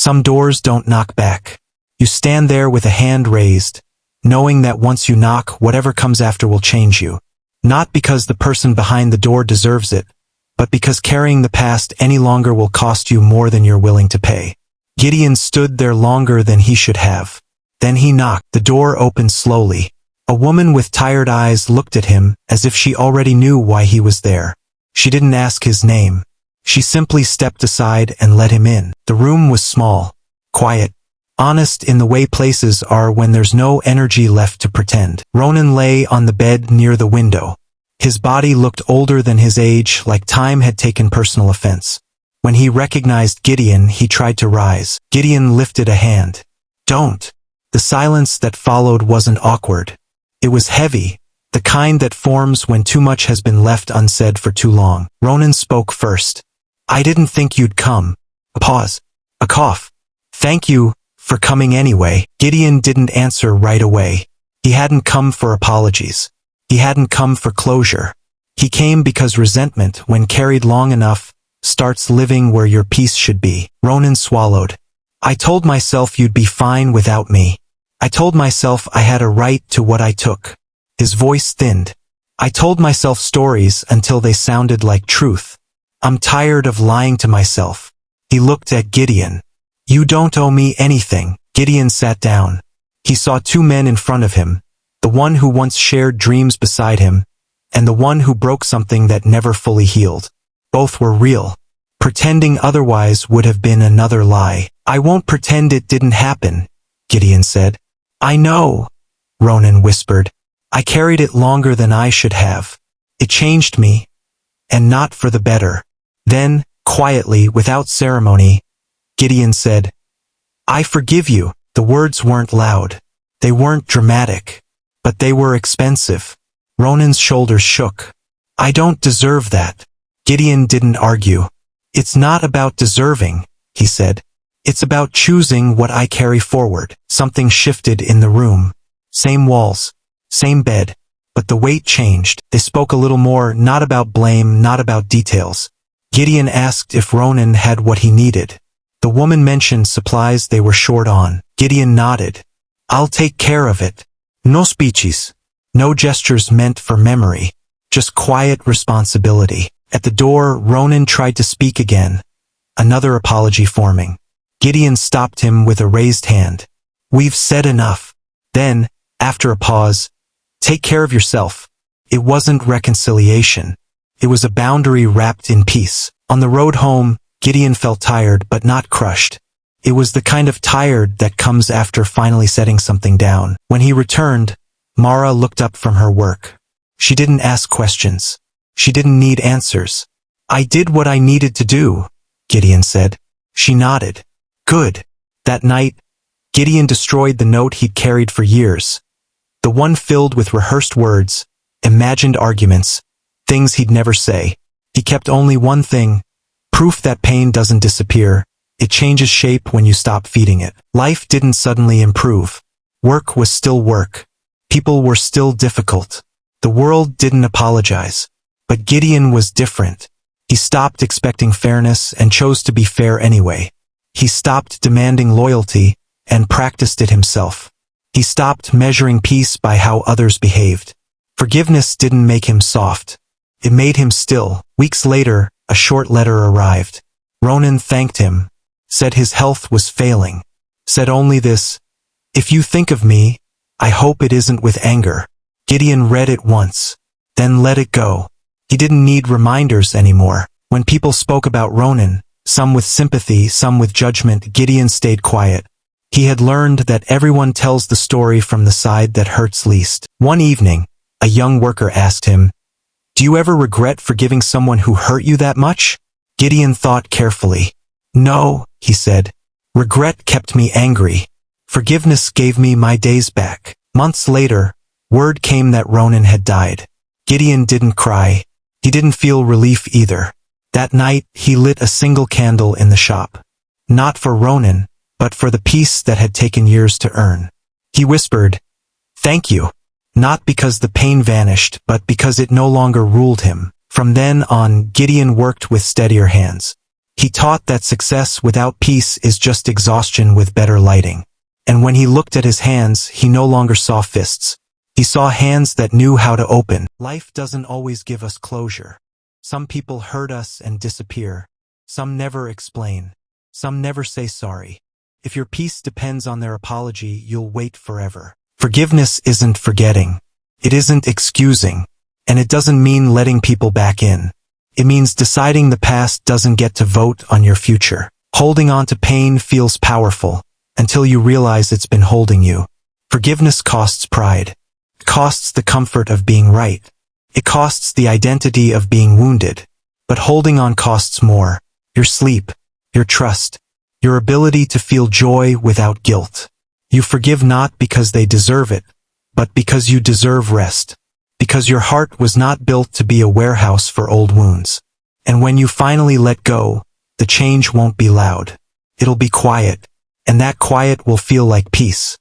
Some doors don't knock back. You stand there with a hand raised, knowing that once you knock, whatever comes after will change you. Not because the person behind the door deserves it, but because carrying the past any longer will cost you more than you're willing to pay. Gideon stood there longer than he should have. Then he knocked. The door opened slowly. A woman with tired eyes looked at him as if she already knew why he was there. She didn't ask his name. She simply stepped aside and let him in. The room was small, quiet, honest in the way places are when there's no energy left to pretend. Ronan lay on the bed near the window. His body looked older than his age, like time had taken personal offense. When he recognized Gideon, he tried to rise. Gideon lifted a hand. "Don't." The silence that followed wasn't awkward. It was heavy, the kind that forms when too much has been left unsaid for too long. Ronan spoke first. "I didn't think you'd come." A pause. A cough. "Thank you for coming anyway." Gideon didn't answer right away. He hadn't come for apologies. He hadn't come for closure. He came because resentment, when carried long enough, starts living where your peace should be. Ronan swallowed. "I told myself you'd be fine without me. I told myself I had a right to what I took." His voice thinned. "I told myself stories until they sounded like truth. I'm tired of lying to myself." He looked at Gideon. "You don't owe me anything." Gideon sat down. He saw two men in front of him, the one who once shared dreams beside him, and the one who broke something that never fully healed. Both were real. Pretending otherwise would have been another lie. "I won't pretend it didn't happen," Gideon said. "I know," Ronan whispered. "I carried it longer than I should have. It changed me, and not for the better." Then, quietly, without ceremony, Gideon said, "I forgive you." The words weren't loud. They weren't dramatic. But they were expensive. Ronan's shoulders shook. "I don't deserve that." Gideon didn't argue. "It's not about deserving," he said. "It's about choosing what I carry forward." Something shifted in the room. Same walls, same bed, but the weight changed. They spoke a little more, not about blame, not about details. Gideon asked if Ronan had what he needed. The woman mentioned supplies they were short on. Gideon nodded. "I'll take care of it." No speeches. No gestures meant for memory. Just quiet responsibility. At the door, Ronan tried to speak again. Another apology forming. Gideon stopped him with a raised hand. "We've said enough." Then, after a pause, "Take care of yourself." It wasn't reconciliation. It was a boundary wrapped in peace. On the road home, Gideon felt tired but not crushed. It was the kind of tired that comes after finally setting something down. When he returned, Mara looked up from her work. She didn't ask questions. She didn't need answers. "I did what I needed to do," Gideon said. She nodded. "Good." That night, Gideon destroyed the note he'd carried for years. The one filled with rehearsed words, imagined arguments, things he'd never say. He kept only one thing: proof that pain doesn't disappear. It changes shape when you stop feeding it. Life didn't suddenly improve. Work was still work. People were still difficult. The world didn't apologize. But Gideon was different. He stopped expecting fairness and chose to be fair anyway. He stopped demanding loyalty and practiced it himself. He stopped measuring peace by how others behaved. Forgiveness didn't make him soft. It made him still. Weeks later, a short letter arrived. Ronan thanked him, said his health was failing, said only this: "If you think of me, I hope it isn't with anger." Gideon read it once, then let it go. He didn't need reminders anymore. When people spoke about Ronan, some with sympathy, some with judgment, Gideon stayed quiet. He had learned that everyone tells the story from the side that hurts least. One evening, a young worker asked him, "Do you ever regret forgiving someone who hurt you that much?" Gideon thought carefully. "No," he said. "Regret kept me angry. Forgiveness gave me my days back." Months later, word came that Ronan had died. Gideon didn't cry. He didn't feel relief either. That night, he lit a single candle in the shop. Not for Ronan, but for the peace that had taken years to earn. He whispered, "Thank you." Not because the pain vanished, but because it no longer ruled him. From then on, Gideon worked with steadier hands. He taught that success without peace is just exhaustion with better lighting. And when he looked at his hands, he no longer saw fists. He saw hands that knew how to open. Life doesn't always give us closure. Some people hurt us and disappear. Some never explain. Some never say sorry. If your peace depends on their apology, you'll wait forever. Forgiveness isn't forgetting. It isn't excusing. And it doesn't mean letting people back in. It means deciding the past doesn't get to vote on your future. Holding on to pain feels powerful until you realize it's been holding you. Forgiveness costs pride. It costs the comfort of being right. It costs the identity of being wounded. But holding on costs more. Your sleep, your trust, your ability to feel joy without guilt. You forgive not because they deserve it, but because you deserve rest. Because your heart was not built to be a warehouse for old wounds. And when you finally let go, the change won't be loud. It'll be quiet, and that quiet will feel like peace.